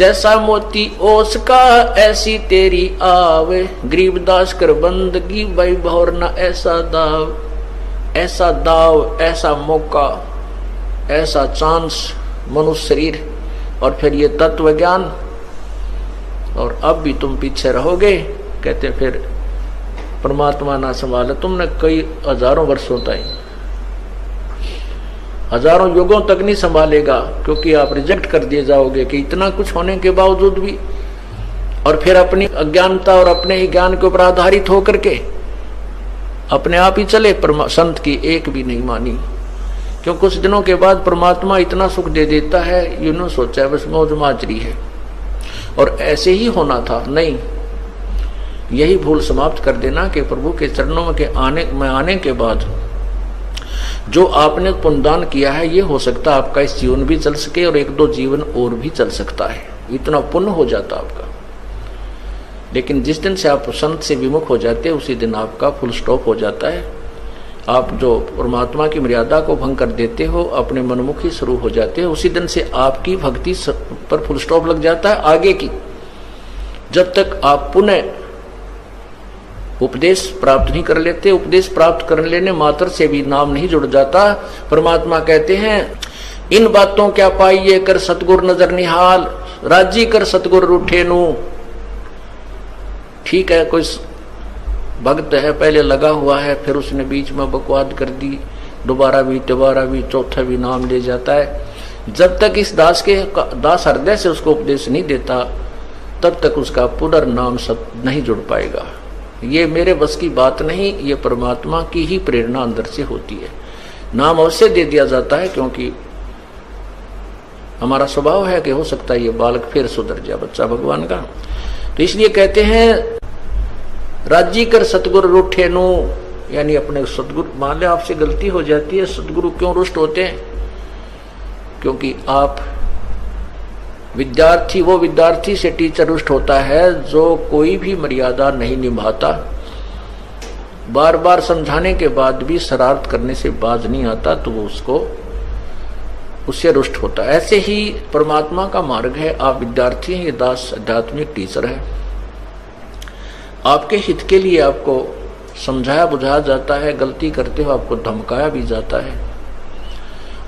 जैसा मोती ओस का ऐसी तेरी आवे, गरीबदास कर बंदगी भाई भौर न ऐसा दाव, ऐसा दाव, ऐसा मौका, ऐसा चांस मनुष्य शरीर, और फिर ये तत्व ज्ञान, और अब भी तुम पीछे रहोगे। कहते फिर परमात्मा ना संभाले तुमने कई हजारों वर्षों तक, हजारों युगों तक नहीं संभालेगा, क्योंकि आप रिजेक्ट कर दिए जाओगे कि इतना कुछ होने के बावजूद भी, और फिर अपनी अज्ञानता और अपने ही ज्ञान के ऊपर आधारित होकर के अपने आप ही चले, संत की एक भी नहीं मानी। क्यों कुछ दिनों के बाद परमात्मा इतना सुख दे देता है, यूं सोचा बस मौज माजरी है और ऐसे ही होना था, नहीं, यही भूल समाप्त कर देना कि प्रभु के चरणों के आने के बाद जो आपने पुण्यदान किया है, ये हो सकता आपका इस जीवन भी चल सके और एक दो जीवन और भी चल सकता है, इतना पुण्य हो जाता आपका। लेकिन जिस दिन से आप संत से विमुख हो जाते हैं उसी दिन आपका फुल स्टॉप हो जाता है। आप जो परमात्मा की मर्यादा को भंग कर देते हो, अपने मनमुखी शुरू हो जाते हो, उसी दिन से आपकी भक्ति पर फुल स्टॉप लग जाता है आगे की। जब तक आप पुनः उपदेश प्राप्त नहीं कर लेते, उपदेश प्राप्त कर लेने मात्र से भी नाम नहीं जुड़ जाता। परमात्मा कहते हैं इन बातों क्या पाइए कर सतगुर नजर निहाल, राजी कर सतगुर रूठे नु। ठीक है, कोई भक्त है पहले लगा हुआ है, फिर उसने बीच में बकवाद कर दी, दोबारा भी चौथा भी नाम ले जाता है। जब तक इस दास हृदय से उसको उपदेश नहीं देता तब तक उसका पुनर्नाम सब नहीं जुड़ पाएगा। ये मेरे बस की बात नहीं, ये परमात्मा की ही प्रेरणा अंदर से होती है। नाम अवश्य दे दिया जाता है क्योंकि हमारा स्वभाव है कि हो सकता है ये बालक फिर सुधर जाए, बच्चा भगवान का। तो इसलिए कहते हैं राजी कर सतगुरु रूठे नु, यानी अपने सतगुरु, मान ले आपसे गलती हो जाती है, सतगुरु क्यों रुष्ट होते हैं? क्योंकि आप विद्यार्थी, वो विद्यार्थी से टीचर रुष्ट होता है जो कोई भी मर्यादा नहीं निभाता, बार बार समझाने के बाद भी शरारत करने से बाज नहीं आता, तो वो उससे रुष्ट होता है। ऐसे ही परमात्मा का मार्ग है, आप विद्यार्थी हैं, ये दास आध्यात्मिक टीचर है। आपके हित के लिए आपको समझाया बुझाया जाता है, गलती करते हो आपको धमकाया भी जाता है,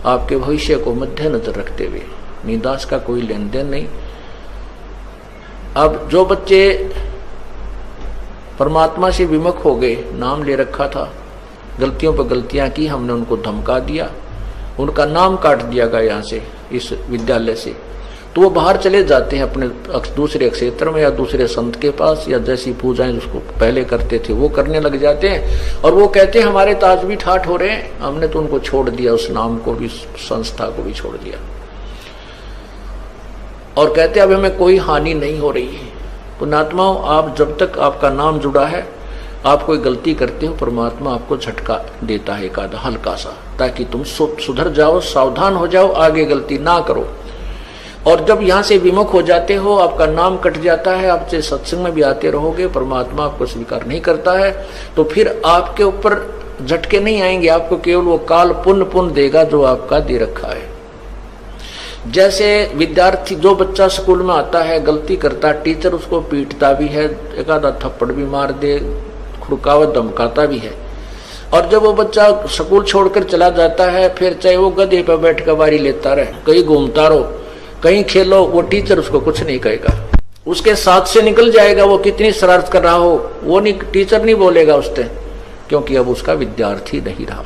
आपके भविष्य को मद्देनजर रखते हुए। निदास का कोई लेन देन नहीं। अब जो बच्चे परमात्मा से विमुख हो गए, नाम ले रखा था, गलतियों पर गलतियां की, हमने उनको धमका दिया, उनका नाम काट दिया गया यहाँ से, इस विद्यालय से, तो वो बाहर चले जाते हैं अपने दूसरे क्षेत्र में या दूसरे संत के पास, या जैसी पूजाएं उसको पहले करते थे वो करने लग जाते हैं। और वो कहते हैं हमारे ताज भी ठाठ हो रहे हैं, हमने तो उनको छोड़ दिया, उस नाम को भी, संस्था को भी छोड़ दिया, और कहते अब हमें कोई हानि नहीं हो रही है। पुण्यात्माओं, आप जब तक आपका नाम जुड़ा है, आप कोई गलती करते हो, परमात्मा आपको झटका देता है एक आधा हल्का सा, ताकि तुम सुधर जाओ, सावधान हो जाओ, आगे गलती ना करो। और जब यहाँ से विमुख हो जाते हो, आपका नाम कट जाता है, आप चाहे सत्संग में भी आते रहोगे, परमात्मा आपको स्वीकार नहीं करता है, तो फिर आपके ऊपर झटके नहीं आएंगे, आपको केवल वो काल पुण्य देगा जो आपका दे रखा है। जैसे विद्यार्थी, जो बच्चा स्कूल में आता है, गलती करता है, टीचर उसको पीटता भी है, एक आधा थप्पड़ भी मार दे, खुड़कावत धमकाता भी है, और जब वो बच्चा स्कूल छोड़कर चला जाता है, फिर चाहे वो गधे पर बैठ कर बारी लेता रहे, कहीं घूमता रहो, कहीं खेलो, वो टीचर उसको कुछ नहीं कहेगा, उसके साथ से निकल जाएगा। वो कितनी शरारत कर रहा हो, वो नहीं, टीचर नहीं बोलेगा उससे, क्योंकि अब उसका विद्यार्थी नहीं रहा।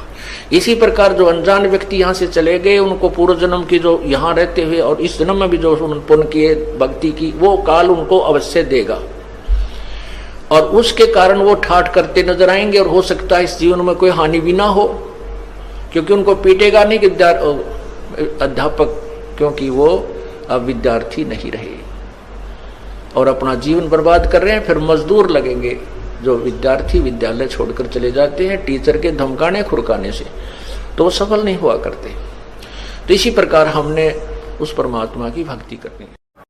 इसी प्रकार जो अनजान व्यक्ति यहाँ से चले गए, उनको पूर्व जन्म की जो यहाँ रहते हुए और इस जन्म में भी जो पुण्य किए, भक्ति की, वो काल उनको अवश्य देगा, और उसके कारण वो ठाठ करते नजर आएंगे, और हो सकता है इस जीवन में कोई हानि भी ना हो, क्योंकि उनको पीटेगा नहीं अध्यापक, क्योंकि वो अब विद्यार्थी नहीं रहे और अपना जीवन बर्बाद कर रहे हैं। फिर मजदूर लगेंगे जो विद्यार्थी विद्यालय छोड़कर चले जाते हैं टीचर के धमकाने खुरकाने से, तो वो सफल नहीं हुआ करते। तो इसी प्रकार हमने उस परमात्मा की भक्ति करनी है।